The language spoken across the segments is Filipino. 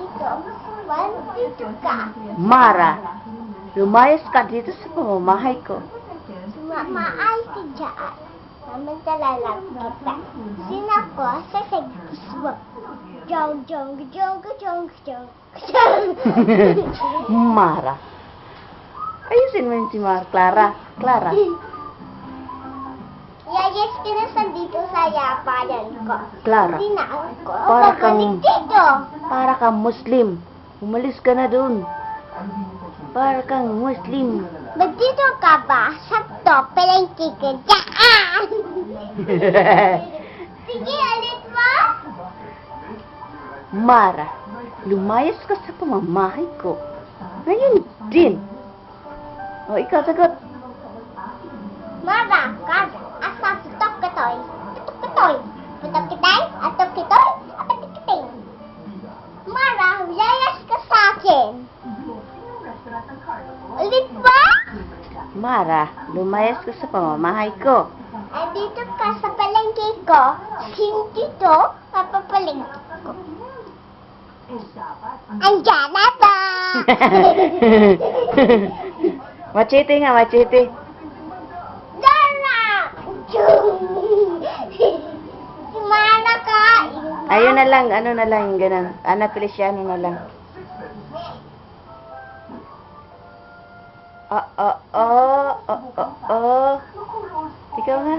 Dito ka. Mara, lumayas ka dito sa pamamahay ko. Maayos ka dyan. Samantalalang kita. Sinako sa Facebook. Jong, jong, jong, jong, jong, jong. Mara. Ayusin mo yun si Mara. Clara. Clara. Yayas ka na sa dito sa yapanan ko. Clara. Sinaan ko. Para Pabalik kang- dito. Para kang Muslim. Umalis ka na dun. Para kang Muslim. Ba't dito ka ba? Sakto, palengke ka dyan. Sige, ulit mo. Mara, lumayas ka sa pamamahay ko. Ngayon din. O, ikaw sagot. Mara, kada, asa tutok katoy. Tutok katoy. Tutok kitay, atok kitoy, atok kitay. Mara, layas ka sa akin. Ulit ba? Mara, lumayas ka sa pamamahay ko. Andito ka sa palengke ko. Hindi to, mapapalengke ko. Andiyan na ba? Machete nga, machete. Dara! Sumana ka! Ayun na lang, ano na lang, ganun. Ana Feliciano na lang. Ikaw nga.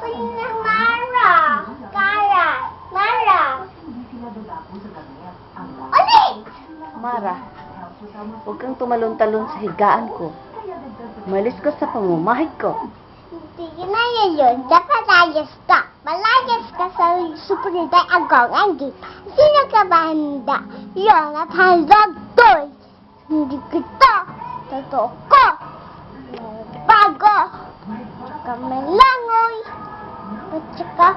Sina Mara! Kara! Mara! Ulit! Mara, huwag kang tumalon-talon sa higaan ko. Umalis ka sa pamamahay ko. Sige na yun. Dapat layas ka. Malayas ka sa supunod ay agaw hindi. Sino ka ba handa? Yun at handog toy. Hindi kita. Totoo ko. Bago. Tsaka malangoy. At tsaka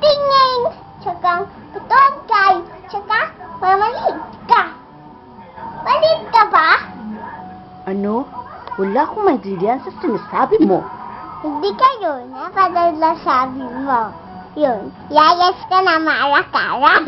tingin. Tsaka patongkay. Tsaka mamalit ka. Malit ka ba? Ano? Wala akong maintindihan sa sinasabi mo. Hindi kayo na padala sabi mo. Yun. Yayas ka na Mara Kara.